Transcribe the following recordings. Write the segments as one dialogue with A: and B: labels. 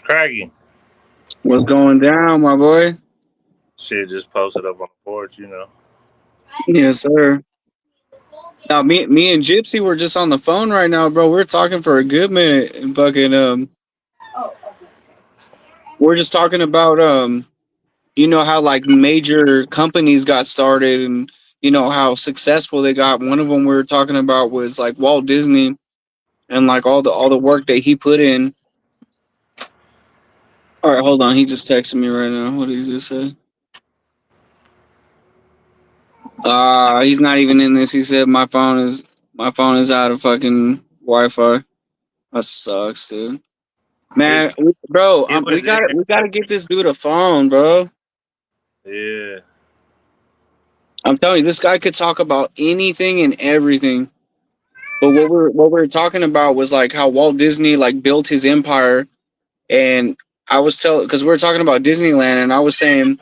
A: Craggy.
B: What's going down, my boy?
A: Shit just posted up on the porch, you know.
B: Yes, sir. Now, me and Gypsy were just on the phone right now, bro. We're talking for a good minute, and fucking we're just talking about how like major companies got started, and how successful they got. One of them we were talking about was like Walt Disney, and like all the work that he put in. All right, hold on. He just texted me right now. What did he just say? He's not even in this. He said my phone is out of fucking Wi-Fi. That sucks, dude.
A: His
B: Man, bro,
A: it
B: we
A: was in
B: gotta we gotta get this dude a phone, bro.
A: there. Yeah.
B: I'm telling you, this guy could talk about anything and everything. But what we're talking about was like how Walt Disney like built his empire, and I was telling because we were talking about Disneyland, and I was saying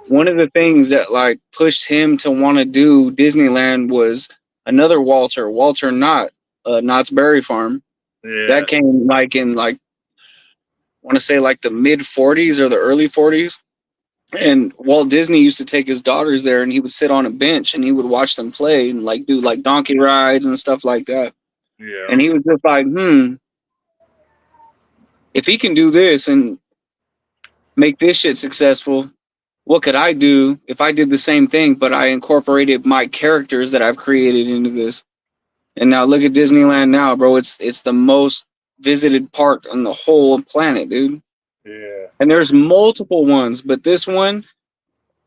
B: one of the things that like pushed him to want to do Disneyland was another Walter Knott, Knott's Berry Farm.
A: Yeah.
B: That came like in like I want to say like the mid 40s or the early 40s. And Walt Disney used to take his daughters there, and he would sit on a bench and he would watch them play and like do like donkey rides and stuff like that.
A: Yeah.
B: And he was just like, if he can do this and make this shit successful, what could I do if I did the same thing, but I incorporated my characters that I've created into this? And now look at Disneyland now, bro. It's the most visited park on the whole planet, dude.
A: Yeah.
B: And there's multiple ones, but this one,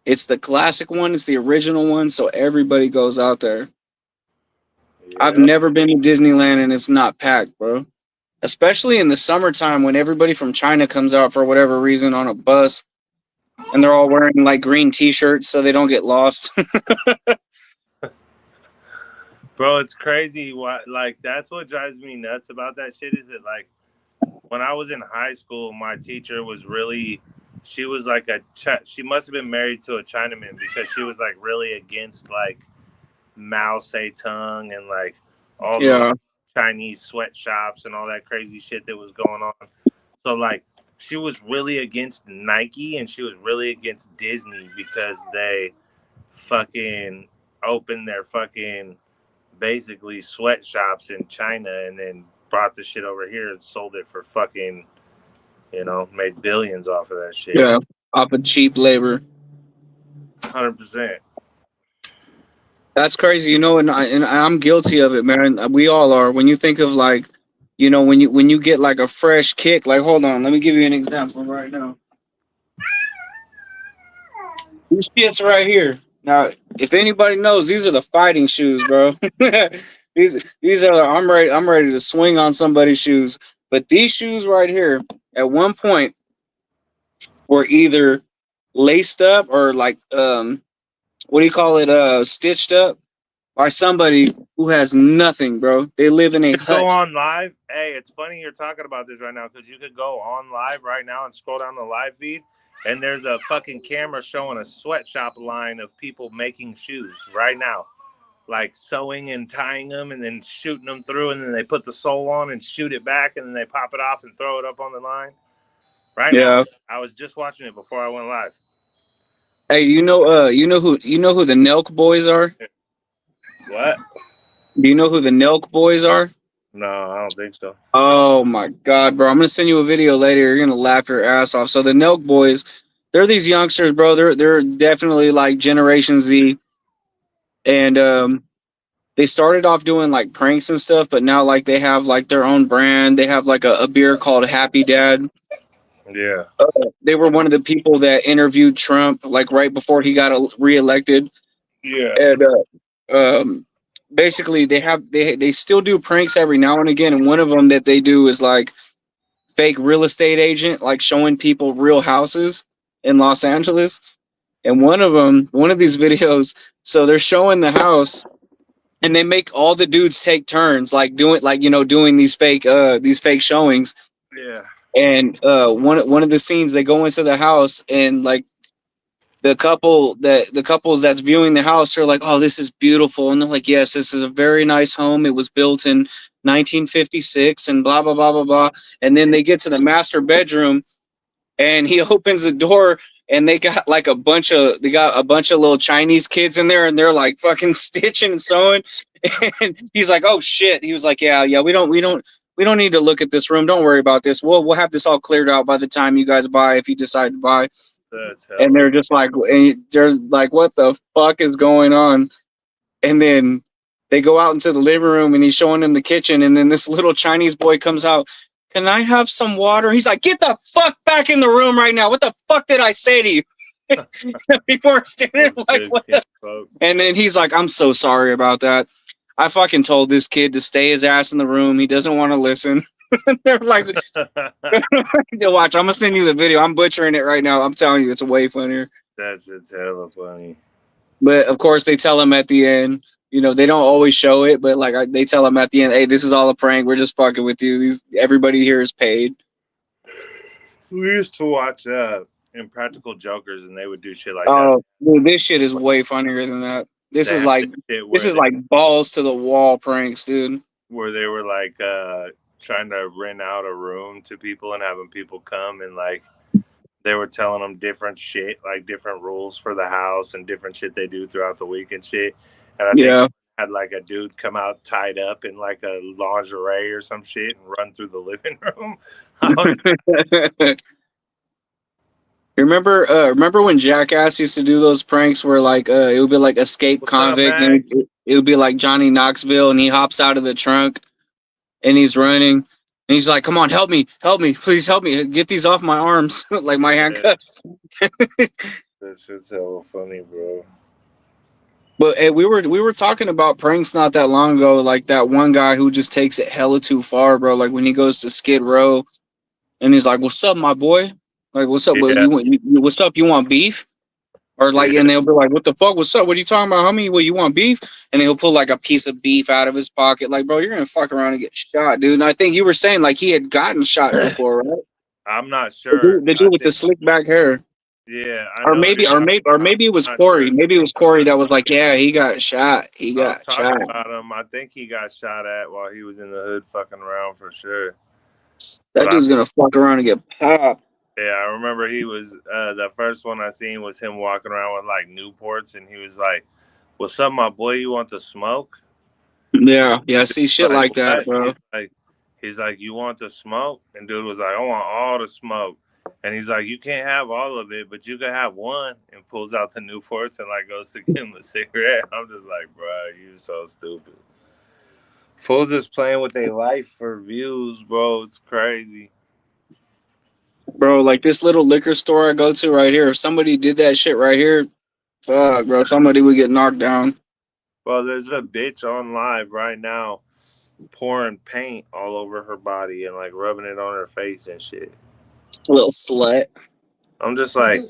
B: it's the classic one. It's the original one, so everybody goes out there. I've
A: Yeah.
B: never been to Disneyland and it's not packed, bro. Especially in the summertime when everybody from China comes out for whatever reason on a bus, and they're all wearing like green T-shirts so they don't get lost.
A: Bro, it's crazy. What like that's what drives me nuts about that shit is that like when I was in high school, my teacher was really she was like she must have been married to a Chinaman because she was like really against like Mao Zedong and like all the like
B: Yeah,
A: Chinese sweatshops and all that crazy shit that was going on. So like she was really against Nike and she was really against Disney because they fucking opened their fucking basically sweatshops in China and then brought the shit over here and sold it for fucking, made billions off of that shit.
B: yeah, off of cheap labor.
A: 100%.
B: That's crazy, and I'm guilty of it, man. We all are. When you think of like, when you get like a fresh kick, like hold on, let me give you an example right now. These shits right here. Now, if anybody knows, these are the fighting shoes, bro. these are I'm ready to swing on somebody's shoes. But these shoes right here, at one point, were either laced up or like what do you call it? Stitched up by somebody who has nothing, bro. They live in a
A: Go
B: hut.
A: on live. Hey, it's funny you're talking about this right now because you could go on live right now and scroll down the live feed, and there's a fucking camera showing a sweatshop line of people making shoes right now, like sewing and tying them and then shooting them through, and then they put the sole on and shoot it back, and then they pop it off and throw it up on the line. Right now,
B: Yeah.
A: I was just watching it before I went live.
B: Hey, you know who the Nelk boys are?
A: What?
B: Do you know who the Nelk boys are?
A: No, I don't think so.
B: Oh my god, bro! I'm gonna send you a video later. You're gonna laugh your ass off. So the Nelk boys, they're these youngsters, bro. They're definitely like Generation Z, and they started off doing like pranks and stuff, but now like they have like their own brand. They have like a beer called Happy Dad.
A: Yeah.
B: They were one of the people that interviewed Trump like right before he got reelected,
A: Yeah.
B: and basically they still do pranks every now and again. And one of them that they do is like fake real estate agent, like showing people real houses in Los Angeles. And one of these videos, so they're showing the house, and they make all the dudes take turns, like doing these fake showings.
A: Yeah.
B: And one of the scenes, they go into the house, and like the couples that's viewing the house are like, oh, this is beautiful, and they're like, yes, this is a very nice home. It was built in 1956, and blah blah blah blah blah. And then they get to the master bedroom, and he opens the door, and they got a bunch of little Chinese kids in there, and they're like fucking stitching and sewing. And he's like, oh shit. He was like, yeah, we don't need to look at this room. Don't worry about this. We'll have this all cleared out by the time you guys buy, if you decide to buy. And they're just like, what the fuck is going on? And then they go out into the living room, and he's showing them the kitchen. And then this little Chinese boy comes out. Can I have some water? He's like, get the fuck back in the room right now. What the fuck did I say to you? Before standing like, what the fuck? And then he's like, I'm so sorry about that. I fucking told this kid to stay his ass in the room. He doesn't want to listen. They're like, watch, I'm gonna send you the video. I'm butchering it right now. I'm telling you, it's way funnier.
A: It's hella funny.
B: But of course, they tell him at the end. You know, they don't always show it, but like they tell him at the end, "Hey, this is all a prank. We're just fucking with you. Everybody here is paid."
A: We used to watch Impractical Jokers, and they would do shit like
B: that.
A: Oh,
B: dude, this shit is way funnier than that. This is like balls to the wall pranks, dude.
A: Where they were like trying to rent out a room to people and having people come, and like they were telling them different shit, like different rules for the house and different shit they do throughout the week and shit. And I think had like a dude come out tied up in like a lingerie or some shit and run through the living room.
B: Remember when Jackass used to do those pranks where like it would be like escape convict, and it would be like Johnny Knoxville, and he hops out of the trunk and he's running, and he's like, come on, help me, please help me, get these off my arms, like my handcuffs.
A: That shit's hella funny, bro.
B: But hey, we were talking about pranks not that long ago, like that one guy who just takes it hella too far, bro. Like when he goes to Skid Row, and he's like, "What's up, my boy? Like, what's up? Yeah. What's up? You want beef?" Or like, and they'll be like, "What the fuck? What's up? What are you talking about, homie? What, you want beef?" And he'll pull like a piece of beef out of his pocket. Like, bro, you're gonna fuck around and get shot, dude. And I think you were saying like he had gotten shot before, right?
A: I'm not sure.
B: The dude with the slick back hair.
A: Yeah,
B: or maybe it was Corey. Sure. Maybe it was Corey that was like, "Yeah, he got shot. He got shot."
A: About him. I think he got shot at while he was in the hood fucking around for sure.
B: That dude's gonna fuck around and get popped.
A: Yeah, I remember he was the first one I seen was him walking around with like Newports, and he was like, "What's up, my boy? You want to smoke?"
B: Yeah, see shit like that, bro.
A: He's like, "You want the smoke?" And dude was like, "I want all the smoke." And he's like, "You can't have all of it, but you can have one." And pulls out the Newports and like goes to give him a cigarette. I'm just like, bro, you so stupid. Fools just playing with their life for views, bro. It's crazy.
B: Bro, like this little liquor store I go to right here, if somebody did that shit right here, fuck, bro, somebody would get knocked down.
A: Well, there's a bitch on live right now pouring paint all over her body and like rubbing it on her face and shit.
B: Little slut.
A: I'm just like,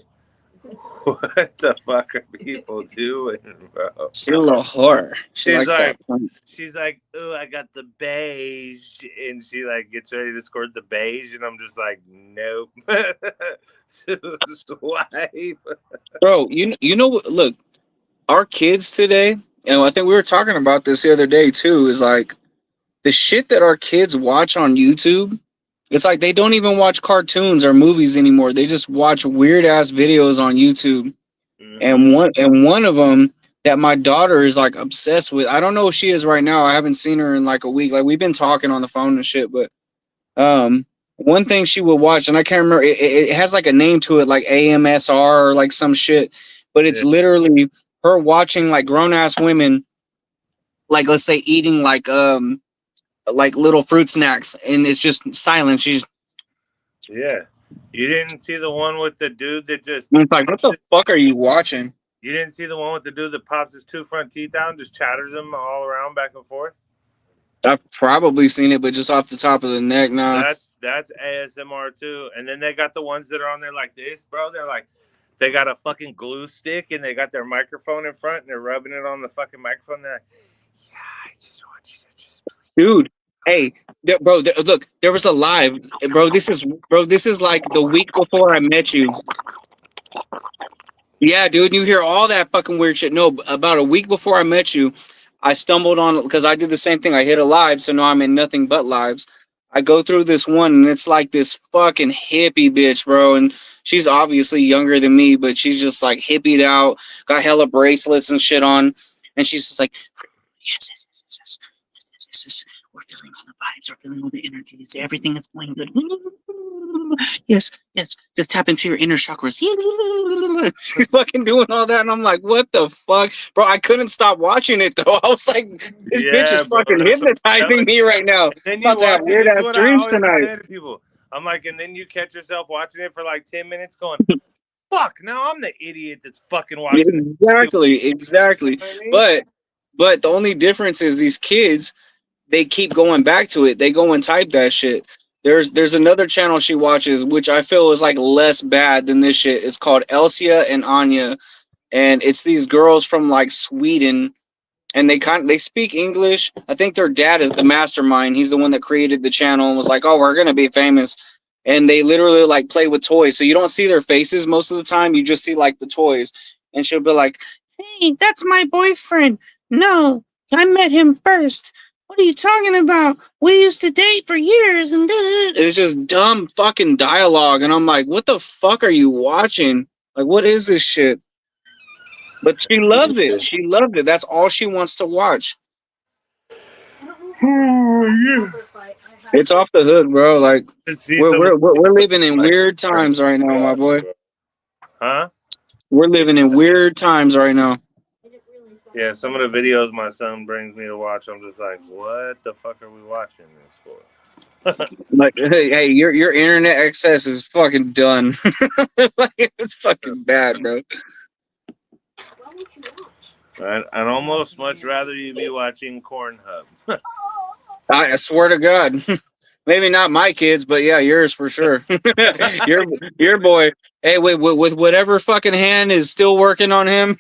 A: what the fuck are people doing, bro?
B: She's a little whore.
A: She's like, oh, I got the beige, and she like gets ready to squirt the beige, and I'm just like, nope. Swipe.
B: Bro, you know what? Look, our kids today, and I think we were talking about this the other day too, is like the shit that our kids watch on YouTube. It's like they don't even watch cartoons or movies anymore. They just watch weird ass videos on YouTube. Mm-hmm. And one of them that my daughter is like obsessed with. I don't know if she is right now. I haven't seen her in like a week. Like we've been talking on the phone and shit. But one thing she would watch, and I can't remember. It has like a name to it, like AMSR or like some shit. But it's literally her watching like grown ass women, like let's say eating like little fruit snacks, and it's just silence. She's
A: You didn't see the one with the dude that just
B: it's like, what the fuck are you watching?
A: You didn't see the one with the dude that pops his two front teeth out and just chatters them all around back and forth?
B: I've probably seen it, but just off the top of the neck. Nah.
A: That's ASMR too. And then they got the ones that are on there like this, bro. They're like, they got a fucking glue stick and they got their microphone in front and they're rubbing it on the fucking microphone. They're like, yeah, I just want you to just
B: dude. Hey, bro, look, there was a live, bro. This is like the week before I met you. Yeah, dude, you hear all that fucking weird shit. No, about a week before I met you, I stumbled on because I did the same thing. I hit a live, so now I'm in nothing but lives. I go through this one, and it's like this fucking hippie bitch, bro. And she's obviously younger than me, but she's just like hippied out, got hella bracelets and shit on, and she's just like, yes, yes, yes, yes, yes, yes, yes, yes, yes. We're feeling all the vibes, we're feeling all the energies, everything is going good. Yes, yes, just tap into your inner chakras. She's fucking doing all that, and I'm like, what the fuck, bro? I couldn't stop watching it though. I was like, this bitch is
A: Yeah, bro.
B: fucking
A: That's what I'm
B: hypnotizing
A: telling
B: me
A: you.
B: right now.
A: And then you
B: About to have
A: watch it.
B: weird
A: This is
B: ass
A: what I
B: dreams
A: always be
B: tonight.
A: saying to people. I'm like, and then you catch yourself watching it for like 10 minutes going, fuck, now I'm the idiot that's fucking watching it.
B: Exactly, exactly.
A: You know what I mean?
B: But the only difference is these kids, they keep going back to it. They go and type that shit. There's another channel she watches, which I feel is like less bad than this shit. It's called Elsia and Anya, and it's these girls from like Sweden, and they speak English. I think their dad is the mastermind. He's the one that created the channel and was like, "Oh, we're gonna be famous." And they literally like play with toys, so you don't see their faces most of the time. You just see like the toys, and she'll be like, "Hey, that's my boyfriend." No, I met him first. What are you talking about? We used to date for years, and it's just dumb fucking dialogue. And I'm like, what the fuck are you watching? Like, what is this shit? But she loves it. She loved it. That's all she wants to watch. It's off the hood, bro. Like
A: Let's see some of
B: we're living in
A: like,
B: weird times right now, my boy.
A: huh?
B: We're living in weird times right now.
A: Yeah, some of the videos my son brings me to watch, I'm just like, what the fuck are we watching this for?
B: Like, hey, your internet access is fucking done. Like, it's fucking bad, bro.
A: I'd almost much rather you be watching Cornhub.
B: I swear to God. Maybe not my kids, but yeah, yours for sure. your boy. Hey, with whatever fucking hand is still working on him.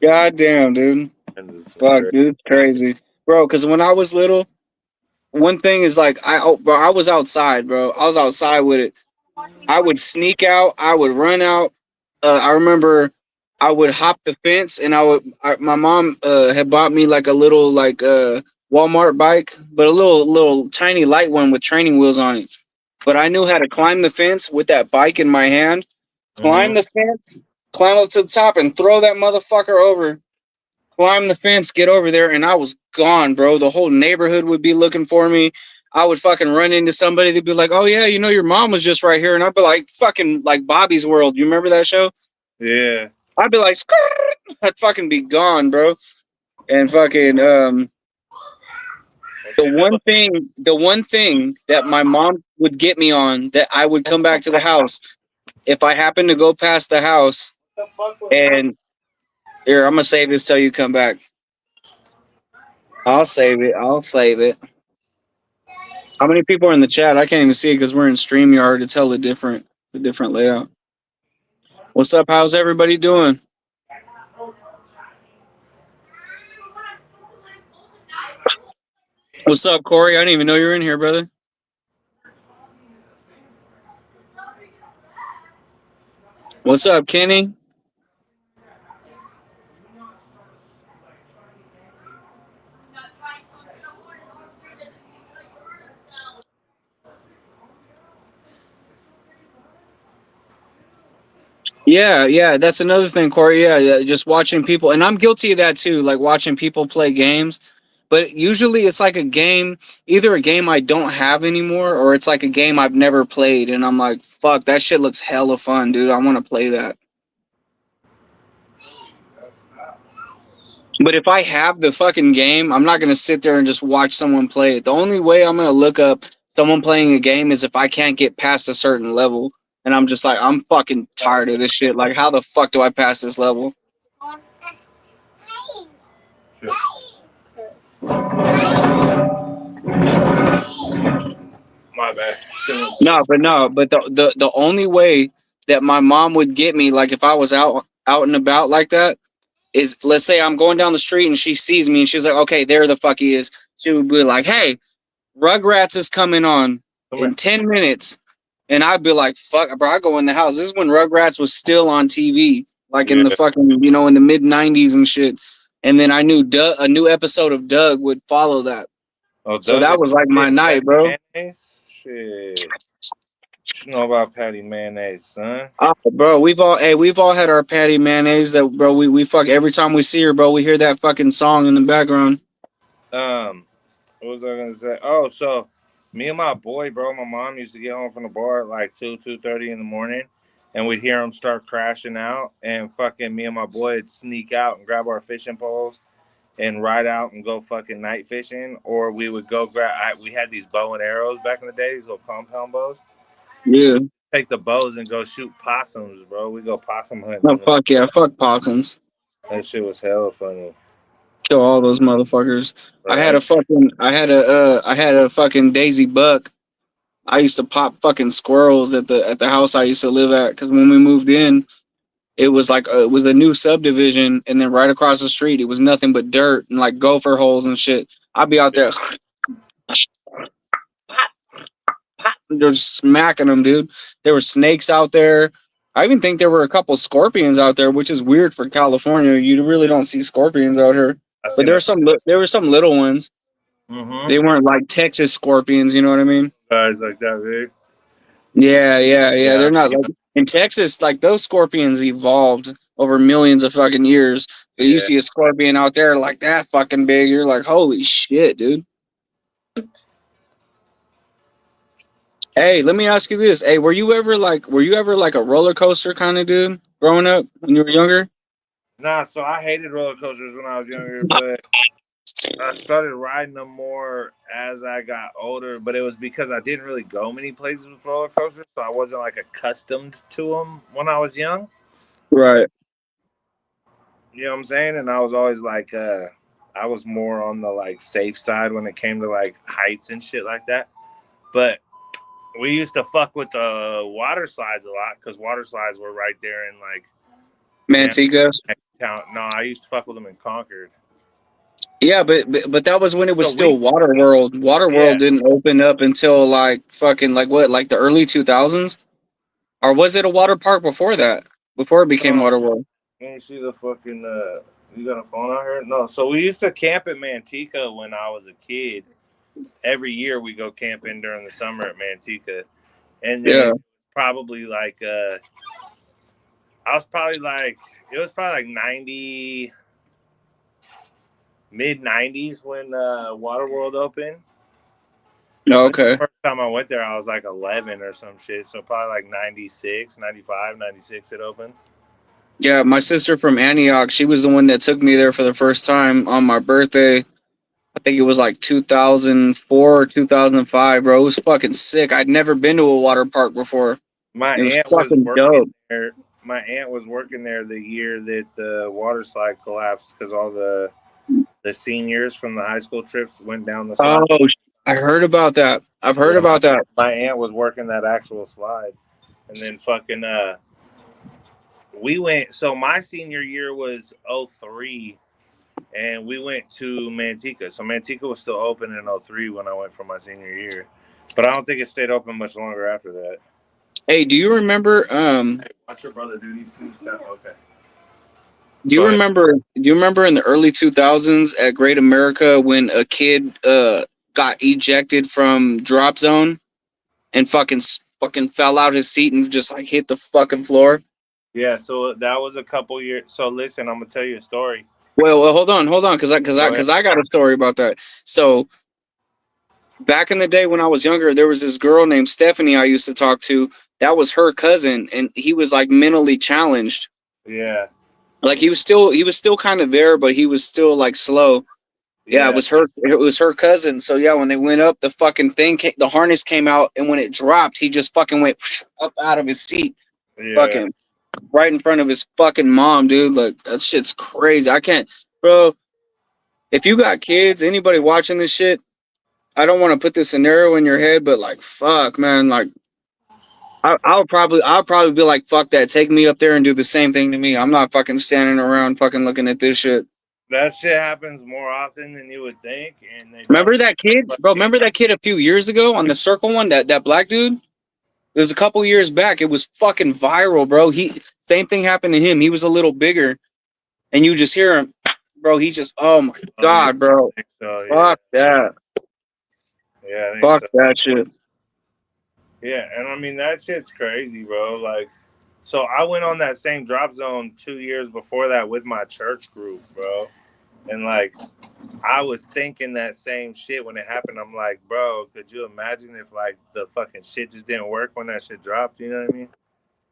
B: God damn, dude. Fuck, dude, it's crazy, bro. Because when I was little, one thing is like I was outside, bro. I was outside with it. I would sneak out. I would run out. I remember I would hop the fence, and my mom had bought me like a little like Walmart bike, but a little tiny light one with training wheels on it. But I knew how to climb the fence with that bike in my hand. Climb the fence, climb up to the top, and throw that motherfucker over. Climb the fence, get over there, and I was gone, bro. The whole neighborhood would be looking for me. I would fucking run into somebody. They'd be like, "Oh yeah, you know your mom was just right here," and I'd be like, "Fucking like Bobby's World." You remember that show?
A: Yeah.
B: I'd be like, "Skirt!" I'd fucking be gone, bro. And fucking the one thing that my mom would get me on, that I would come back to the house if I happened to go past the house. And here, I'm gonna save this till you come back. I'll save it. I'll save it. How many people are in the chat? I can't even see it because we're in StreamYard. It's hella different. It's a different layout. What's up? How's everybody doing? What's up, Corey? I didn't even know you were in here, brother. What's up, Kenny? Yeah, that's another thing, Corey. Yeah, just watching people, and I'm guilty of that too, like watching people play games. But usually it's like a game, either a game I don't have anymore, or it's like a game I've never played, and I'm like, fuck, that shit looks hella fun, dude. I want to play that. But if I have the fucking game, I'm not gonna sit there and just watch someone play it. The only way I'm gonna look up someone playing a game is if I can't get past a certain level. And I'm just like, I'm fucking tired of this shit. Like, how the fuck do I pass this level?
A: My bad.
B: No, but the only way that my mom would get me, like if I was out and about like that, is let's say I'm going down the street and she sees me and she's like, okay, there the fuck he is. She would be like, hey, Rugrats is coming on in 10 minutes. and I'd be like, "Fuck, bro!" I go in the house. This is when Rugrats was still on TV, like in the
A: Yeah.
B: fucking, in the mid '90s and shit. And then I knew a new episode of Doug would follow that.
A: Oh,
B: So
A: Doug
B: that
A: and
B: was like my night,
A: Patty
B: bro.
A: Mayonnaise? Shit. What you know about Patty Mayonnaise, son?
B: Oh, bro, we've all had our Patty mayonnaise. That, bro, we fuck every time we see her, bro. We hear that fucking song in the background.
A: What was I gonna say? Oh, so me and my boy, bro, my mom used to get home from the bar at like 2:30 in the morning, and we'd hear them start crashing out, and fucking me and my boy would sneak out and grab our fishing poles and ride out and go fucking night fishing, or we would go grab. We had these bow and arrows back in the day, these little compound bows.
B: Yeah.
A: Take the bows and go shoot possums, bro. We go possum hunting.
B: No, fuck yeah, fuck possums.
A: That shit was hella funny.
B: Kill all those motherfuckers.
A: Right?
B: I had a fucking Daisy Buck. I used to pop fucking squirrels at the house I used to live at, because when we moved in, it was like it was a new subdivision, and then right across the street it was nothing but dirt and like gopher holes and shit. I'd be out there, they're just smacking them, dude. There were snakes out there. I even think there were a couple scorpions out there, which is weird for California. You really don't see scorpions out here, but there were some little ones.
A: Mm-hmm.
B: They weren't like Texas scorpions, you know what I mean?
A: Guys like that big.
B: Yeah. They're not like in Texas. Like those scorpions evolved over millions of fucking years. So you see a scorpion out there like that fucking big, you're like, holy shit, dude. Hey, let me ask you this. Hey, were you ever like a roller coaster kind of dude growing up when you were younger?
A: Nah, so I hated roller coasters when I was younger, but I started riding them more as I got older. But it was because I didn't really go many places with roller coasters, so I wasn't like accustomed to them when I was young.
B: Right.
A: You know what I'm saying? And I was always like, I was more on the like safe side when it came to like heights and shit like that. But we used to fuck with the water slides a lot, because water slides were right there in like
B: Manteca.
A: No, I used to fuck with them in Concord.
B: Yeah, but that was when it was still Water World. Water World didn't open up until like fucking like what, like the early 2000s, or was it a water park before that? Before it became Water World.
A: Let me see the fucking. You got a phone out here? No. So we used to camp at Manteca when I was a kid. Every year we go camping during the summer at Manteca, and then probably like I was probably like, it was probably like 90, mid 90s when Waterworld opened.
B: Okay.
A: The first time I went there, I was like 11 or some shit. So probably like 96, 95, 96 it opened.
B: Yeah, my sister from Antioch, she was the one that took me there for the first time on my birthday. I think it was like 2004 or 2005, bro. It was fucking sick. I'd never been to a water park before.
A: My aunt was working there. My aunt was working there the year that the water slide collapsed, because all the seniors from the high school trips went down the slide.
B: Oh, I heard about that. I've heard about that.
A: My aunt was working that actual slide, and then fucking we went. So my senior year was 2003, and we went to Manteca. So Manteca was still open in 2003 when I went for my senior year, but I don't think it stayed open much longer after that.
B: Hey, do you remember?
A: Hey, watch your brother do these two steps. Okay.
B: Do you remember in the early 2000s at Great America when a kid got ejected from Drop Zone and fucking fell out his seat and just like hit the fucking floor?
A: Yeah, so that was a couple years. So listen, I'm gonna tell you a story.
B: Well, hold on, because I got a story about that. So back in the day when I was younger, there was this girl named Stephanie I used to talk to. That was her cousin, and he was like mentally challenged.
A: Yeah.
B: Like he was still kind of there, but he was still like slow. Yeah, it was her cousin. So yeah, when they went up, the fucking the harness came out, and when it dropped, he just fucking went up out of his seat, fucking right in front of his fucking mom, dude. Like that shit's crazy. I can't, bro. If you got kids, anybody watching this shit, I don't want to put this scenario in your head, but like, fuck, man, like. I'll probably be like, fuck that. Take me up there and do the same thing to me. I'm not fucking standing around fucking looking at this shit.
A: That shit happens more often than you would think. And
B: remember that kid, bro? Remember that kid a few years ago on the circle one? That black dude. There's a couple years back. It was fucking viral, bro. Same thing happened to him. He was a little bigger, and you just hear him, bro. He just, oh my god, bro.
A: I think so,
B: Fuck that.
A: Yeah, I think
B: Fuck
A: so.
B: that shit.
A: Yeah, and I mean that shit's crazy, bro. Like, so I went on that same drop zone 2 years before that with my church group, bro. And like, I was thinking that same shit when it happened. I'm like, bro, could you imagine if like the fucking shit just didn't work when that shit dropped? You know what I mean?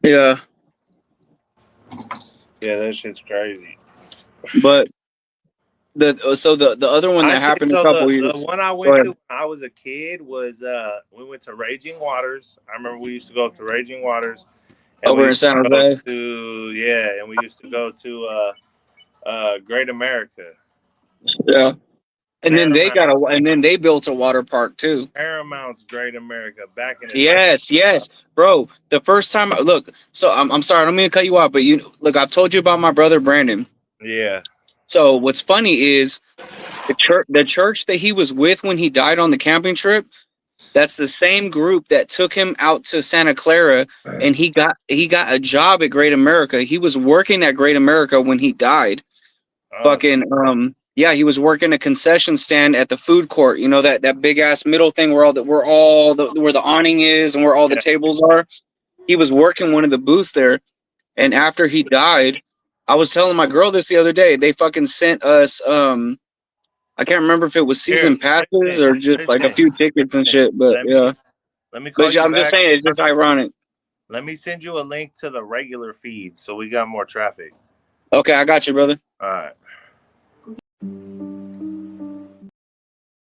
B: Yeah.
A: Yeah, that shit's crazy.
B: But the other one that happened a couple years.
A: The one I went to when I was a kid was we went to Raging Waters. I remember we used to go to Raging Waters.
B: Over in San Jose.
A: And we used to go to Great America.
B: Yeah. And then they built a water park too.
A: Paramount's Great America back in the
B: Yes, bro. The first time, look. So I'm sorry, I don't mean to cut you off, but look. I've told you about my brother Brandon.
A: Yeah.
B: So what's funny is the church that he was with when he died on the camping trip. That's the same group that took him out to Santa Clara, and he got a job at Great America. He was working at Great America when he died. Yeah, he was working a concession stand at the food court. You know that big ass middle thing where where the awning is and where all the tables are. He was working one of the booths there, and after he died, I was telling my girl this the other day. They fucking sent us I can't remember if it was season passes or just like a few tickets and shit. But yeah,
A: let me call you
B: I'm
A: back.
B: just saying, it's just ironic.
A: Let me send you a link to the regular feed so we got more traffic.
B: Okay, I got you, brother.
A: All right.